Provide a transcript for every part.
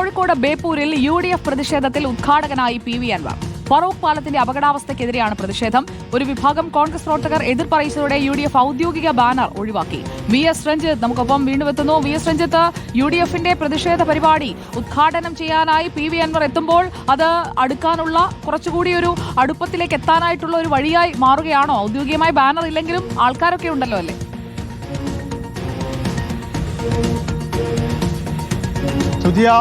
Kozhikode ബേപ്പൂരിൽ UDF പ്രതിഷേധത്തിൽ ഉദ്ഘാടകനായി PV Anwar. Feroke പാലത്തിന്റെ അപകടാവസ്ഥയ്ക്കെതിരെയാണ് പ്രതിഷേധം. ഒരു വിഭാഗം കോൺഗ്രസ് പ്രവർത്തകർ എതിർപ്പറിയിച്ചതോടെ UDF ഔദ്യോഗിക ബാനർ ഒഴിവാക്കി. VS രഞ്ജിത്ത് നമുക്കൊപ്പം വീണ്ടും എത്തുന്നു. VS രഞ്ജിത്ത്, UDFന്റെ പ്രതിഷേധ പരിപാടി ഉദ്ഘാടനം ചെയ്യാനായി PV അൻവർ എത്തുമ്പോൾ അത് അടുക്കാനുള്ള കുറച്ചുകൂടി ഒരു അടുപ്പത്തിലേക്ക് എത്താനായിട്ടുള്ള ഒരു വഴിയായി മാറുകയാണോ? ഔദ്യോഗികമായി ബാനർ ഇല്ലെങ്കിലും ആൾക്കാരൊക്കെ ഉണ്ടല്ലോ അല്ലേ? സുധിയ,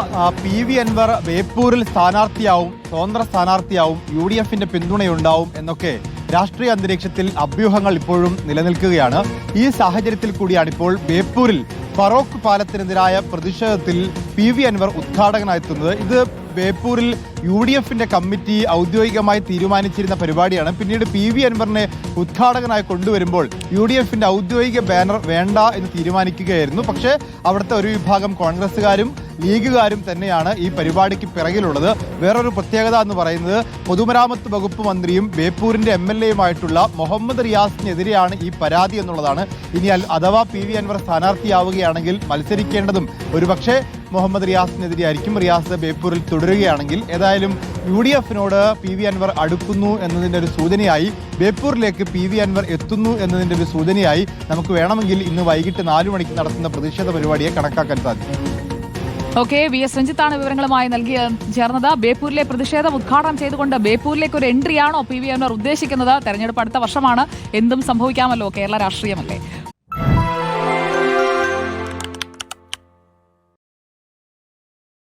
PV അൻവർ ബേപ്പൂരിൽ സ്ഥാനാർത്ഥിയാവും, സ്വതന്ത്ര സ്ഥാനാർത്ഥിയാവും, UDFന്റെ പിന്തുണയുണ്ടാവും എന്നൊക്കെ രാഷ്ട്രീയ അന്തരീക്ഷത്തിൽ അഭ്യൂഹങ്ങൾ ഇപ്പോഴും നിലനിൽക്കുകയാണ്. ഈ സാഹചര്യത്തിൽ കൂടിയാണ് ഇപ്പോൾ ബേപ്പൂരിൽ ഫറോക്ക് പാലത്തിനെതിരായ പ്രതിഷേധത്തിൽ PV അൻവർ ഉദ്ഘാടകനായെത്തുന്നത്. ഇത് ബേപ്പൂരിൽ UDFന്റെ കമ്മിറ്റി ഔദ്യോഗികമായി തീരുമാനിച്ചിരുന്ന പരിപാടിയാണ്. പിന്നീട് PV അൻവറിനെ ഉദ്ഘാടകനായി കൊണ്ടുവരുമ്പോൾ UDFന്റെ ഔദ്യോഗിക ബാനർ വേണ്ട എന്ന് തീരുമാനിക്കുകയായിരുന്നു. പക്ഷേ അവിടുത്തെ ഒരു വിഭാഗം കോൺഗ്രസ്സുകാരും ലീഗുകാരും തന്നെയാണ് ഈ പരിപാടിക്ക് പിറകിലുള്ളത്. വേറൊരു പ്രത്യേകത എന്ന് പറയുന്നത് പൊതുമരാമത്ത് വകുപ്പ് മന്ത്രിയും ബേപ്പൂരിന്റെ MLAയുമായിട്ടുള്ള മുഹമ്മദ് റിയാസിനെതിരെയാണ് ഈ പരാതി എന്നുള്ളതാണ്. ഇനി അഥവാ PV അൻവർ സ്ഥാനാർത്ഥിയാവുകയാണെങ്കിൽ മത്സരിക്കേണ്ടതും ഒരുപക്ഷെ മുഹമ്മദ് റിയാസിനെതിരെയായിരിക്കും. റിയാസ് ബേപ്പൂരിൽ തുടരുകയാണെങ്കിൽ ഏതായാലും UDFനോട് PV അൻവർ അടുക്കുന്നു എന്നതിൻ്റെ ഒരു സൂചനയായി, ബേപ്പൂരിലേക്ക് PV അൻവർ എത്തുന്നു എന്നതിൻ്റെ ഒരു സൂചനയായി നമുക്ക് വേണമെങ്കിൽ ഇന്ന് വൈകിട്ട് 4 മണിക്ക് നടത്തുന്ന പ്രതിഷേധ പരിപാടിയെ കണക്കാക്കാൻ സാധിക്കും. ഓക്കെ, VS രഞ്ജിത്താണ് വിവരങ്ങളുമായി ചേർന്നത്. ബേപ്പൂരിലെ പ്രതിഷേധം ഉദ്ഘാടനം ചെയ്തുകൊണ്ട് ബേപ്പൂരിലേക്ക് ഒരു എൻട്രിയാണോ PV അൻവർ ഉദ്ദേശിക്കുന്നത്? തെരഞ്ഞെടുപ്പ് അടുത്ത വർഷമാണ്, എന്തും സംഭവിക്കാമല്ലോ, കേരള രാഷ്ട്രീയമല്ലേ.